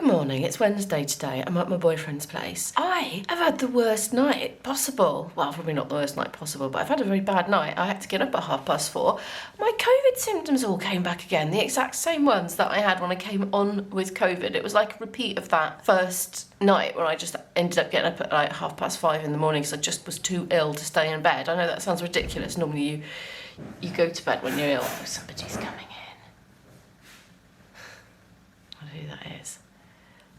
Good morning, it's Wednesday today. I'm at my boyfriend's place. I have had the worst night possible. Well, probably not the worst night possible, but I've had a very bad night. I had to get up at 4:30. My COVID symptoms all came back again, the exact same ones that I had when I came on with COVID. It was like a repeat of that first night where I just ended up getting up at like 5:30 in the morning because I just was too ill to stay in bed. I know that sounds ridiculous. Normally you go to bed when you're ill. Oh, somebody's coming in. I don't know who that is.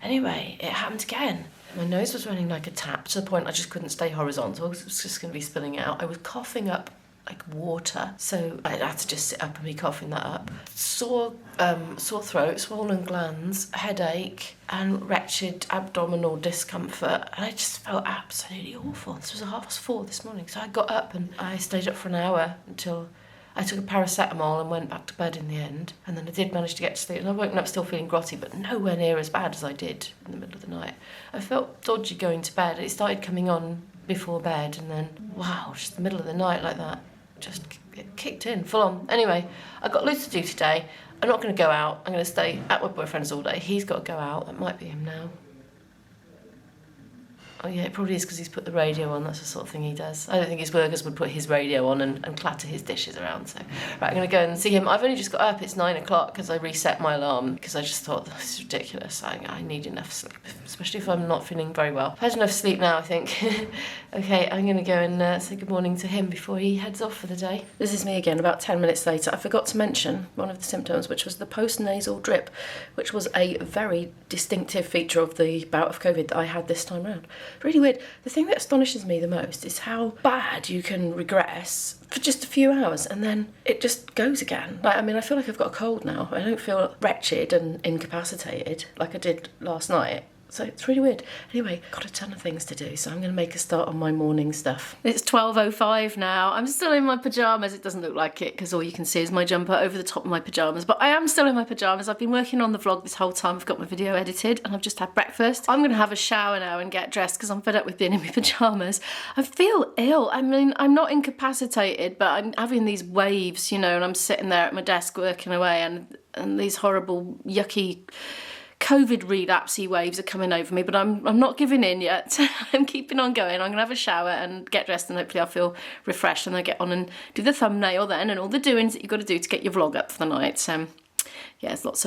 Anyway, it happened again. My nose was running like a tap to the point I just couldn't stay horizontal because it was just going to be spilling out. I was coughing up like water, so I had to just sit up and be coughing that up. Sore throat, swollen glands, headache, and wretched abdominal discomfort. And I just felt absolutely awful. This was 4:30 this morning, so I got up and I stayed up for an hour until I took a paracetamol and went back to bed in the end. And then I did manage to get to sleep. And I woke up still feeling grotty, but nowhere near as bad as I did in the middle of the night. I felt dodgy going to bed. It started coming on before bed, and then, wow, just the middle of the night like that. Just it kicked in, full on. Anyway, I've got loads to do today. I'm not going to go out. I'm going to stay at my boyfriend's all day. He's got to go out. That might be him now. Oh yeah, it probably is because he's put the radio on. That's the sort of thing he does. I don't think his workers would put his radio on and clatter his dishes around. So, right, I'm going to go and see him. I've only just got up. It's 9 o'clock because I reset my alarm because I just thought, this is ridiculous. I need enough sleep, especially if I'm not feeling very well. I've had enough sleep now, I think. Okay, I'm going to go and say good morning to him before he heads off for the day. This is me again, about 10 minutes later. I forgot to mention one of the symptoms, which was the post-nasal drip, which was a very distinctive feature of the bout of COVID that I had this time round. Really weird. The thing that astonishes me the most is how bad you can regress for just a few hours and then it just goes again. Like, I mean, I feel like I've got a cold now. I don't feel wretched and incapacitated like I did last night. So it's really weird. Anyway, got a ton of things to do, so I'm going to make a start on my morning stuff. It's 12:05 now. I'm still in my pyjamas. It doesn't look like it because all you can see is my jumper over the top of my pyjamas, but I am still in my pyjamas. I've been working on the vlog this whole time. I've got my video edited and I've just had breakfast. I'm going to have a shower now and get dressed because I'm fed up with being in my pyjamas. I feel ill. I mean, I'm not incapacitated, but I'm having these waves, you know, and I'm sitting there at my desk working away and these horrible, yucky COVID relapsey waves are coming over me, but I'm not giving in yet. I'm keeping on going. I'm gonna have a shower and get dressed and hopefully I'll feel refreshed and I'll get on and do the thumbnail then and all the doings that you've got to do to get your vlog up for the night. So yeah, there's lots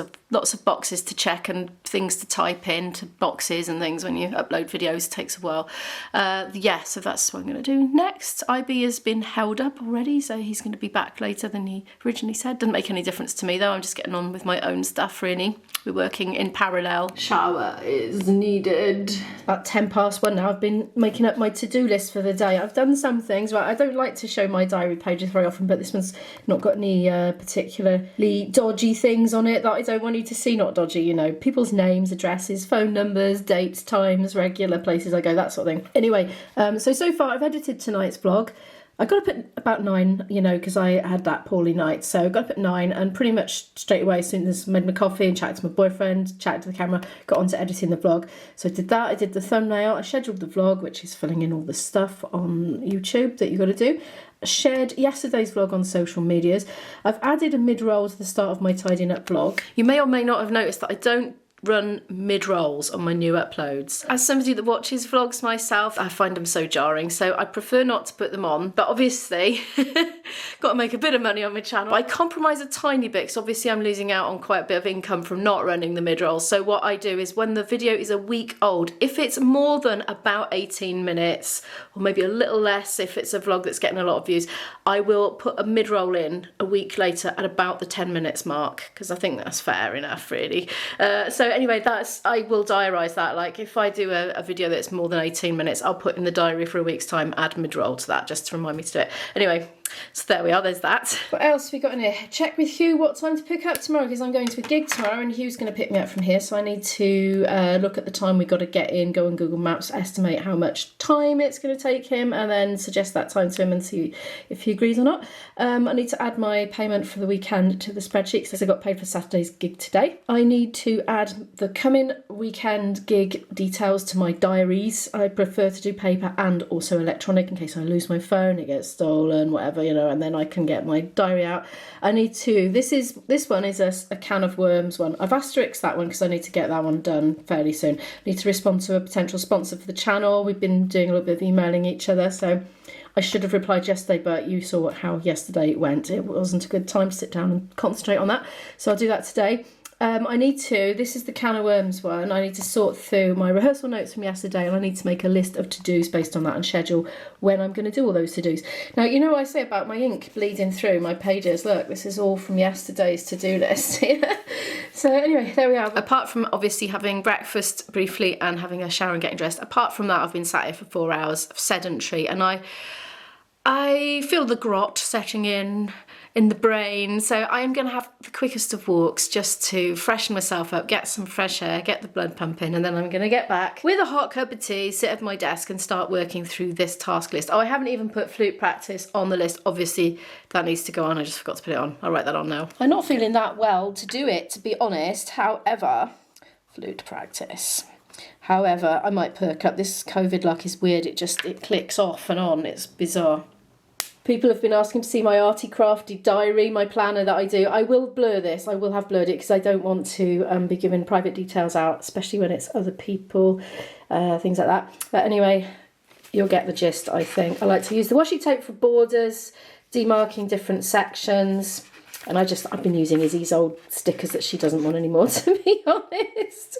of boxes to check and things to type in to boxes and things when you upload videos. It takes a while. Yeah, so that's what I'm going to do next. IB has been held up already, so he's going to be back later than he originally said. Doesn't make any difference to me though. I'm just getting on with my own stuff really. We're working in parallel. Shower is needed. It's about 1:10 now. I've been making up my to-do list for the day. I've done some things. Right, I don't like to show my diary pages very often, but this one's not got any particularly dodgy things on it that I don't want you to see. Not dodgy, you know, people's names, addresses, phone numbers, dates, times, regular places I go, that sort of thing. Anyway, so far I've edited tonight's vlog. I got up at about 9, you know, because I had that poorly night. So I got up at 9 and pretty much straight away, as soon as I made my coffee and chatted to my boyfriend, chatted to the camera, got on to editing the vlog. So I did that, I did the thumbnail, I scheduled the vlog, which is filling in all the stuff on YouTube that you've got to do. I shared yesterday's vlog on social medias. I've added a mid-roll to the start of my tidying up vlog. You may or may not have noticed that I don't run mid-rolls on my new uploads. As somebody that watches vlogs myself, I find them so jarring, so I prefer not to put them on, but obviously got to make a bit of money on my channel. I compromise a tiny bit because obviously I'm losing out on quite a bit of income from not running the mid-rolls. So what I do is when the video is a week old, if it's more than about 18 minutes or maybe a little less if it's a vlog that's getting a lot of views, I will put a mid-roll in a week later at about the 10 minutes mark because I think that's fair enough really. So anyway, I will diarise that. Like if I do a video that's more than 18 minutes, I'll put in the diary for a week's time, add mid-roll to that just to remind me to do it. Anyway, so there we are, there's that. What else have we got in here? Check with Hugh what time to pick up tomorrow because I'm going to a gig tomorrow and Hugh's going to pick me up from here. So I need to look at the time we've got to get in, go on Google Maps, estimate how much time it's going to take him and then suggest that time to him and see if he agrees or not. I need to add my payment for the weekend to the spreadsheet because I got paid for Saturday's gig today. I need to add the coming weekend gig details to my diaries. I prefer to do paper and also electronic in case I lose my phone, it gets stolen, whatever. you know, and then I can get my diary out. I need to, this one is a can of worms one. I've asterisked that one because I need to get that one done fairly soon. I need to respond to a potential sponsor for the channel. We've been doing a little bit of emailing each other, so I should have replied yesterday, but you saw how yesterday it went. It wasn't a good time to sit down and concentrate on that, so I'll do that today. This is the can of worms one, I need to sort through my rehearsal notes from yesterday, and I need to make a list of to-dos based on that and schedule when I'm going to do all those to-dos. Now, you know what I say about my ink bleeding through my pages? Look, this is all from yesterday's to-do list. So anyway, there we are. Apart from obviously having breakfast briefly and having a shower and getting dressed, apart from that, I've been sat here for 4 hours of sedentary, and I feel the grot setting in the brain, so I am going to have the quickest of walks just to freshen myself up, get some fresh air, get the blood pumping, and then I'm going to get back with a hot cup of tea, sit at my desk and start working through this task list. Oh, I haven't even put flute practice on the list. Obviously that needs to go on, I just forgot to put it on. I'll write that on now. I'm not feeling that well to do it, to be honest. However, flute practice. However, I might perk up. This COVID luck is weird, it clicks off and on, it's bizarre. People have been asking to see my arty crafty diary, my planner that I do. I will blur this, I will have blurred it because I don't want to be giving private details out, especially when it's other people, things like that. But anyway, you'll get the gist, I think. I like to use the washi tape for borders, demarking different sections. And I've been using Izzy's old stickers that she doesn't want anymore, to be honest.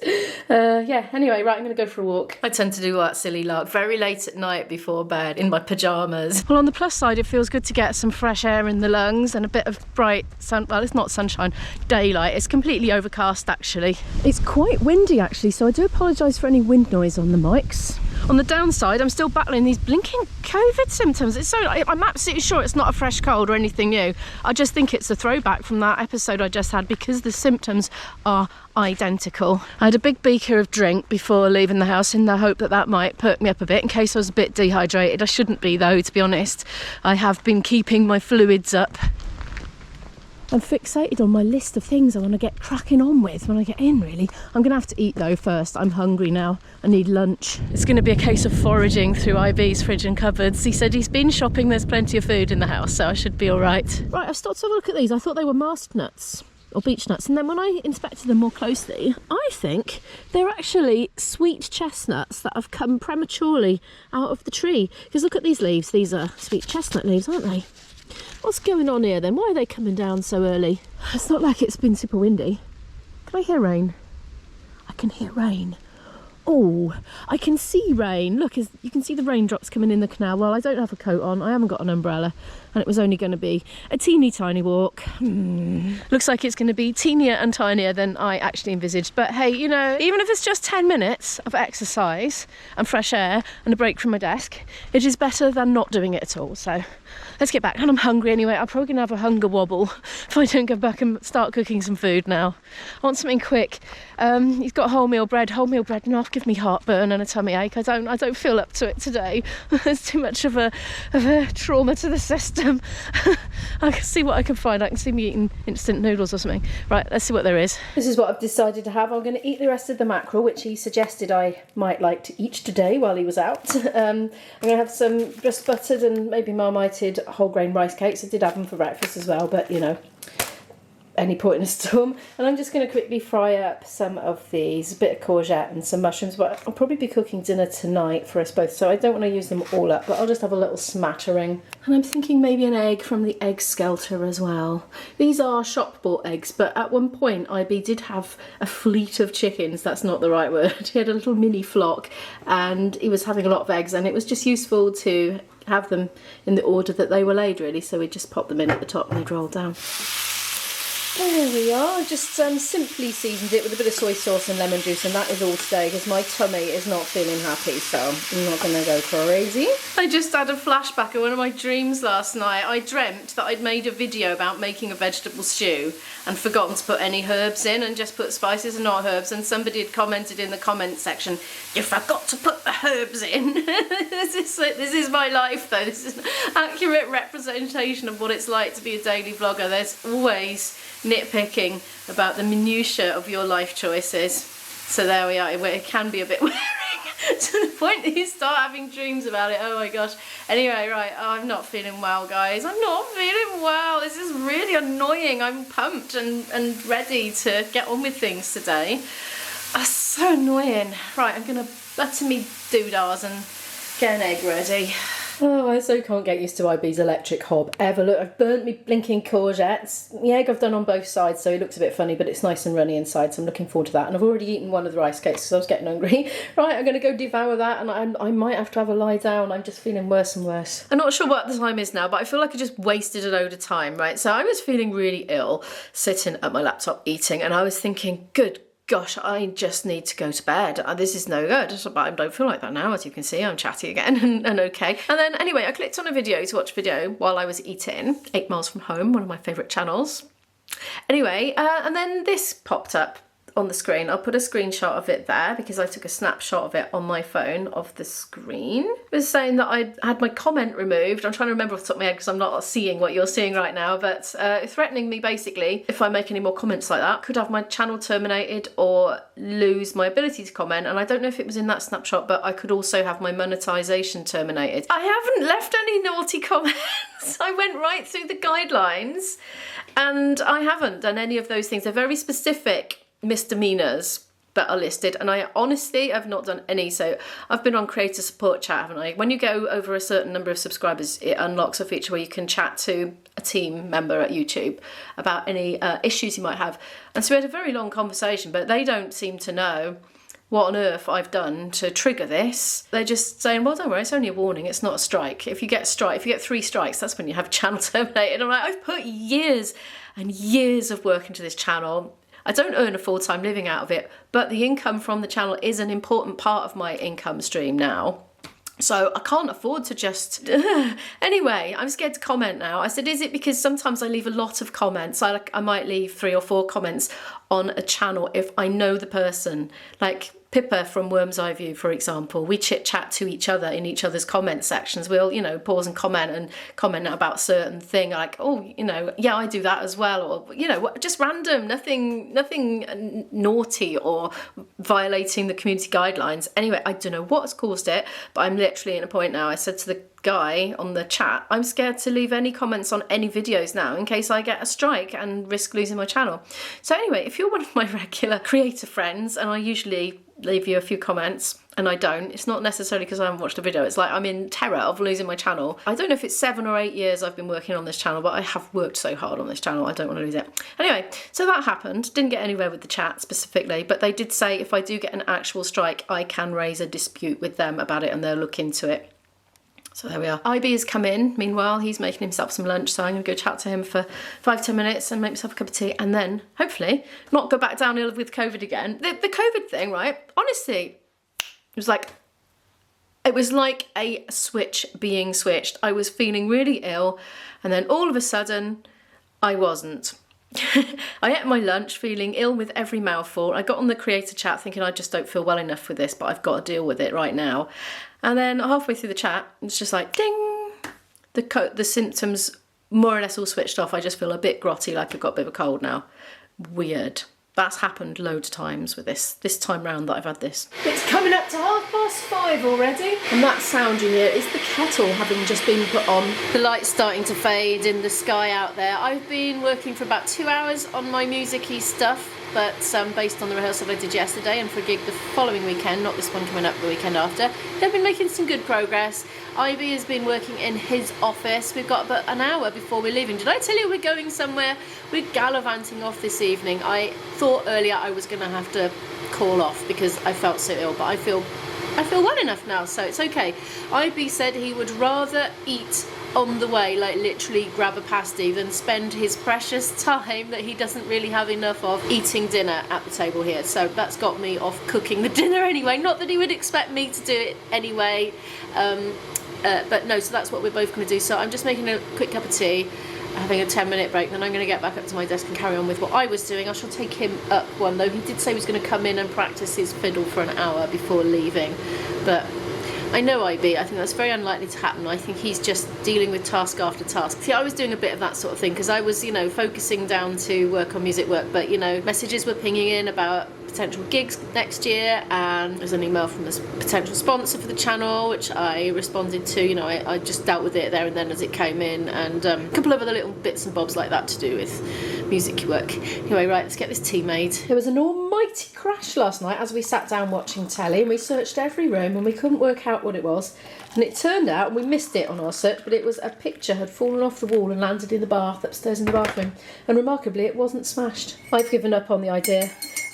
Yeah, anyway, right, I'm going to go for a walk. I tend to do that silly lark very late at night before bed in my pyjamas. Well, on the plus side, it feels good to get some fresh air in the lungs and a bit of bright sun. Well, it's not sunshine, daylight. It's completely overcast, actually. It's quite windy, actually, so I do apologise for any wind noise on the mics. On the downside, I'm still battling these blinking COVID symptoms. I'm absolutely sure it's not a fresh cold or anything new. I just think it's a throwback from that episode I just had because the symptoms are identical. I had a big beaker of drink before leaving the house in the hope that that might perk me up a bit in case I was a bit dehydrated. I shouldn't be though, to be honest. I have been keeping my fluids up. I'm fixated on my list of things I want to get cracking on with when I get in, really. I'm going to have to eat though first. I'm hungry now. I need lunch. It's going to be a case of foraging through IB's fridge and cupboards. He said he's been shopping, there's plenty of food in the house, so I should be all right. Right, I've stopped to have a look at these. I thought they were mast nuts or beech nuts, and then when I inspected them more closely, I think they're actually sweet chestnuts that have come prematurely out of the tree. Because look at these leaves. These are sweet chestnut leaves, aren't they? What's going on here then? Why are they coming down so early? It's not like it's been super windy. Can I hear rain? I can hear rain. Oh, I can see rain. Look, you can see the raindrops coming in the canal. Well, I don't have a coat on. I haven't got an umbrella. And it was only going to be a teeny tiny walk. Looks like it's going to be teenier and tinier than I actually envisaged. But hey, you know, even if it's just 10 minutes of exercise and fresh air and a break from my desk, it is better than not doing it at all. So let's get back. And I'm hungry anyway. I'm probably going to have a hunger wobble if I don't go back and start cooking some food now. I want something quick. He's got wholemeal bread. Wholemeal bread enough give me heartburn and a tummy ache. I don't feel up to it today. There's too much of a trauma to the system. I can see what I can find. I can see me eating instant noodles or something. Right, let's see what there is. This is what I've decided to have. I'm going to eat the rest of the mackerel, which he suggested I might like to eat today while he was out. I'm going to have some just buttered and maybe marmited whole grain rice cakes. I did have them for breakfast as well, but you know, any point in a storm. And I'm just going to quickly fry up some of these, a bit of courgette and some mushrooms, but I'll probably be cooking dinner tonight for us both, so I don't want to use them all up, but I'll just have a little smattering. And I'm thinking maybe an egg from the egg skelter as well. These are shop bought eggs, but at one point IB did have a fleet of chickens. That's not the right word. He had a little mini flock and he was having a lot of eggs, and it was just useful to have them in the order that they were laid, really, so we just pop them in at the top and they'd roll down. There we are, just simply seasoned it with a bit of soy sauce and lemon juice, and that is all today because my tummy is not feeling happy, so I'm not going to go crazy. I just had a flashback of one of my dreams last night. I dreamt that I'd made a video about making a vegetable stew and forgotten to put any herbs in and just put spices and not herbs, and somebody had commented in the comment section, "You forgot to put the herbs in." This is my life though. This is an accurate representation of what it's like to be a daily vlogger. There's always nitpicking about the minutiae of your life choices. So there we are. It can be a bit wearing. to the point that you start having dreams about it. Oh my gosh. Anyway, right, I'm not feeling well, guys. I'm not feeling well. This is really annoying. I'm pumped and ready to get on with things today. That's so annoying. Right, I'm going to butter me doodahs and get an egg ready. Oh, I so can't get used to IB's electric hob ever. Look, I've burnt me blinking courgettes. The egg I've done on both sides, so it looks a bit funny, but it's nice and runny inside, so I'm looking forward to that. And I've already eaten one of the rice cakes because I was getting hungry. Right, I'm going to go devour that, and I might have to have a lie down. I'm just feeling worse and worse. I'm not sure what the time is now, but I feel like I just wasted a load of time, right? So I was feeling really ill, sitting at my laptop eating, and I was thinking, good gosh, I just need to go to bed. This is no good. But I don't feel like that now, as you can see. I'm chatty again and okay. And then anyway, I clicked on a video to watch a video while I was eating. 8 Miles From Home, one of my favourite channels. Anyway, and then this popped up on the screen. I'll put a screenshot of it there because I took a snapshot of it on my phone of the screen. It was saying that I had my comment removed. I'm trying to remember off the top of my head because I'm not seeing what you're seeing right now, but threatening me basically, if I make any more comments like that, could have my channel terminated or lose my ability to comment. And I don't know if it was in that snapshot, but I could also have my monetization terminated. I haven't left any naughty comments. I went right through the guidelines and I haven't done any of those things. They're very specific misdemeanors that are listed, and I honestly have not done any. So I've been on creator support chat, haven't I? When you go over a certain number of subscribers, it unlocks a feature where you can chat to a team member at YouTube about any issues you might have. And so we had a very long conversation, but they don't seem to know what on earth I've done to trigger this. They're just saying, well, don't worry, it's only a warning, it's not a strike. If you get 3 strikes, that's when you have channel terminated. I'm like, I've put years and years of work into this channel. I don't earn a full-time living out of it, but the income from the channel is an important part of my income stream now. So I can't afford to just... Anyway, I'm scared to comment now. I said, is it because sometimes I leave a lot of comments? I might leave 3 or 4 comments on a channel if I know the person. Like Pippa from Worm's Eye View, for example, we chit-chat to each other in each other's comment sections. We'll, pause and comment about certain thing, like, oh, yeah, I do that as well, or, just random, nothing naughty or violating the community guidelines. Anyway, I don't know what's caused it, but I'm literally at a point now. I said to the guy on the chat, I'm scared to leave any comments on any videos now in case I get a strike and risk losing my channel. So anyway, if you're one of my regular creator friends, and I usually leave you a few comments and I don't, it's not necessarily because I haven't watched a video, it's like I'm in terror of losing my channel. I don't know if it's 7 or 8 years I've been working on this channel, but I have worked so hard on this channel, I don't want to lose it. Anyway, so that happened. Didn't get anywhere with the chat specifically, but they did say if I do get an actual strike, I can raise a dispute with them about it and they'll look into it. So there we are. IB has come in. Meanwhile, he's making himself some lunch, so I'm going to go chat to him for 5-10 minutes and make myself a cup of tea, and then, hopefully, not go back downhill with COVID again. The COVID thing, right? Honestly, it was like a switch being switched. I was feeling really ill, and then all of a sudden, I wasn't. I ate my lunch feeling ill with every mouthful. I got on the creator chat thinking I just don't feel well enough with this, but I've got to deal with it right now. And then halfway through the chat, it's just like, ding! The symptoms more or less all switched off. I just feel a bit grotty, like I've got a bit of a cold now. Weird. That's happened loads of times with this time round that I've had this. It's coming up to 5:30 already. And that sound you hear is the kettle having just been put on. The light's starting to fade in the sky out there. I've been working for about 2 hours on my music-y stuff, but based on the rehearsal I did yesterday and for a gig the following weekend, not this one coming up, the weekend after. They've been making some good progress. Ivy has been working in his office. We've got about an hour before we're leaving. Did I tell you we're going somewhere? We're gallivanting off this evening. I thought earlier I was going to have to call off because I felt so ill, but I feel well enough now, so it's okay. Ivy said he would rather eat on the way, like literally grab a pasty, than spend his precious time that he doesn't really have enough of eating dinner at the table here. So that's got me off cooking the dinner anyway. Not that he would expect me to do it anyway, but no, so that's what we're both going to do. So I'm just making a quick cup of tea, having a 10-minute break, then I'm going to get back up to my desk and carry on with what I was doing. I shall take him up one, though he did say he was going to come in and practice his fiddle for an hour before leaving, but I know IB, I think that's very unlikely to happen. I think he's just dealing with task after task. See, I was doing a bit of that sort of thing because I was, focusing down to work on music work, but, messages were pinging in about potential gigs next year, and there's an email from a potential sponsor for the channel, which I responded to. You know, I just dealt with it there and then as it came in, and a couple of other little bits and bobs like that to do with music work. Anyway, right, let's get this tea made. There was an almighty crash last night as we sat down watching telly, and we searched every room and we couldn't work out what it was. And it turned out, and we missed it on our search, but it was a picture had fallen off the wall and landed in the bath upstairs in the bathroom. And remarkably, it wasn't smashed. I've given up on the idea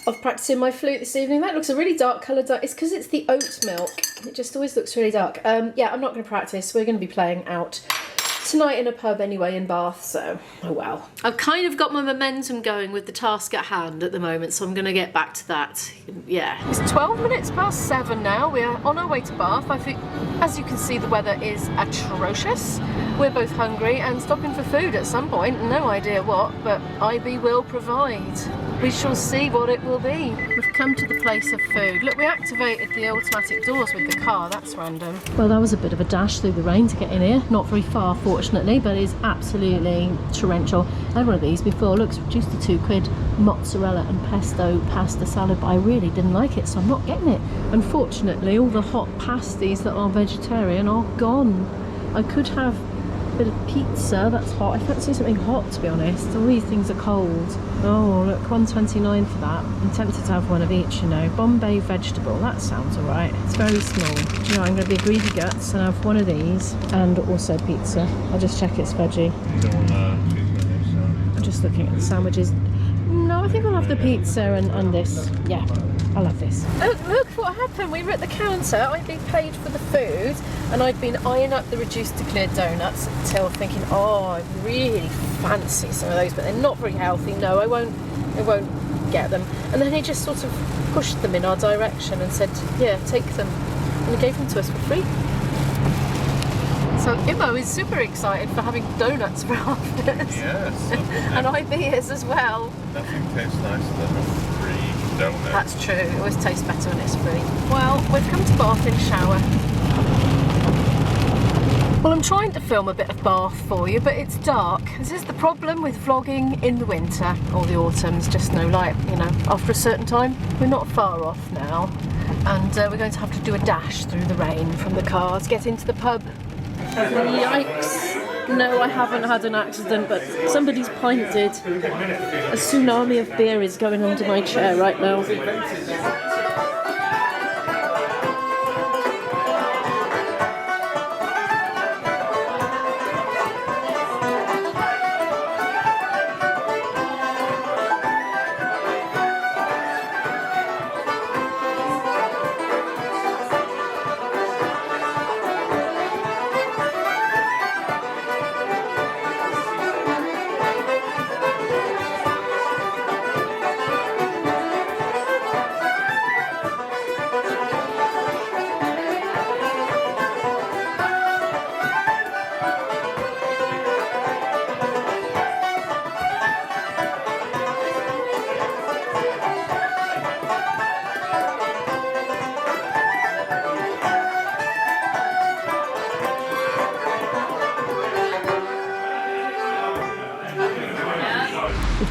of practicing my flute this evening. That looks a really dark colour. It's because it's the oat milk. It just always looks really dark. Yeah, I'm not going to practice. We're going to be playing out tonight in a pub anyway in Bath, so oh well. I've kind of got my momentum going with the task at hand at the moment, so I'm going to get back to that. Yeah. It's 12 minutes past 7 now. We are on our way to Bath. I think, as you can see, the weather is atrocious. We're both hungry and stopping for food at some point. No idea what, but IB will provide. We shall see what it will be. We've come to the place of food. Look, we activated the automatic doors with the car. That's random. Well, that was a bit of a dash through the rain to get in here. Not very far, fortunately, but it's absolutely torrential. I had one of these before. Looks reduced to £2. Mozzarella and pesto pasta salad, but I really didn't like it, so I'm not getting it. Unfortunately, all the hot pasties that are vegetarian are gone. I could have a bit of pizza. That's hot. I fancy something hot, to be honest. All these things are cold. Oh, look, £1.29 for that. I'm tempted to have one of each, you know. Bombay vegetable, that sounds alright. It's very small. Do you know, I'm going to be a greedy guts and have one of these and also pizza. I'll just check it's veggie. You don't want cheese. I'm just looking at the sandwiches. No, I think I'll have the pizza and this. Yeah, I'll have this. Oh, look what happened. We were at the counter. I'd been paid for the food and I'd been eyeing up the reduced to clear donuts until thinking, oh, I really fancy some of those, but they're not very healthy. No, I won't get them. And then he just sort of pushed them in our direction and said, yeah, take them. And he gave them to us for free. So Immo is super excited for having donuts for afterwards. Yes. And IB is as well. Nothing tastes nicer than a free donut. That's true. It always tastes better when it's free. Well, we've come to Bath in shower. Well, I'm trying to film a bit of Bath for you, but it's dark. This is the problem with vlogging in the winter or the autumn's just no light, you know. After a certain time, we're not far off now. And we're going to have to do a dash through the rain from the car to get into the pub. Yikes. No, I haven't had an accident, but somebody's pinted. A tsunami of beer is going under my chair right now.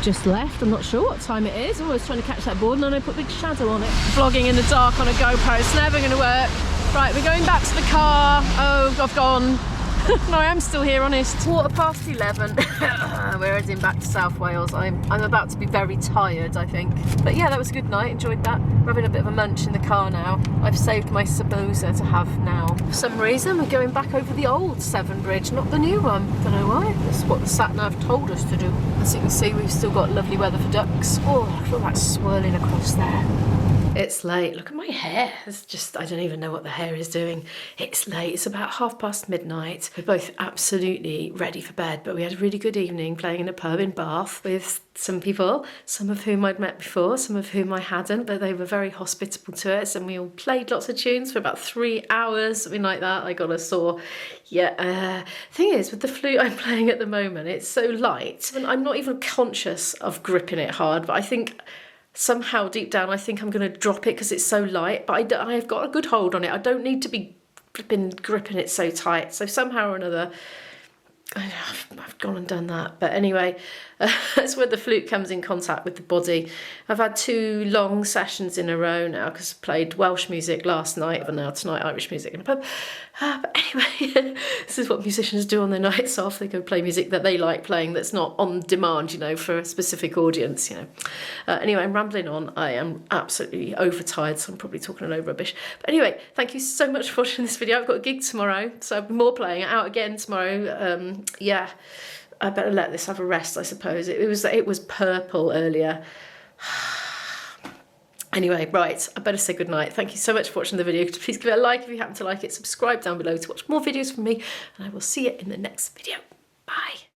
Just left. I'm not sure what time it is. I was trying to catch that board and then I put a big shadow on it. Vlogging in the dark on a GoPro, it's never going to work. Right, we're going back to the car. Oh, I've gone. No, I am still here, honest. 11:15. We're heading back to South Wales. I'm about to be very tired, I think. But yeah, that was a good night. Enjoyed that. We're having a bit of a munch in the car now. I've saved my samosa to have now. For some reason, we're going back over the old Severn Bridge, not the new one. Don't know why. That's what the sat-nav told us to do. As you can see, we've still got lovely weather for ducks. Oh, look at that swirling across there. It's late. Look at my hair. It's just, I don't even know what the hair is doing. It's late. It's about midnight. We're both absolutely ready for bed, but we had a really good evening playing in a pub in Bath with some people, some of whom I'd met before, some of whom I hadn't, but they were very hospitable to us, and we all played lots of tunes for about 3 hours, something like that. I got a sore. Yeah, thing is, with the flute I'm playing at the moment, it's so light, and I'm not even conscious of gripping it hard, but I think somehow deep down I think I'm going to drop it because it's so light, but I've got a good hold on it. I don't need to be gripping it so tight, so somehow or another I've gone and done that. But anyway, That's where the flute comes in contact with the body. I've had 2 long sessions in a row now because I played Welsh music last night and now tonight Irish music in a pub. But anyway, this is what musicians do on their nights off. They go play music that they like playing that's not on demand, you know, for a specific audience, you know. Anyway, I'm rambling on. I am absolutely overtired, so I'm probably talking a load of rubbish. But anyway, thank you so much for watching this video. I've got a gig tomorrow, so more playing out again tomorrow. Yeah, I better let this have a rest, I suppose. It was purple earlier. Anyway, right, I better say goodnight. Thank you so much for watching the video. Please give it a like if you happen to like it. Subscribe down below to watch more videos from me, and I will see you in the next video. Bye.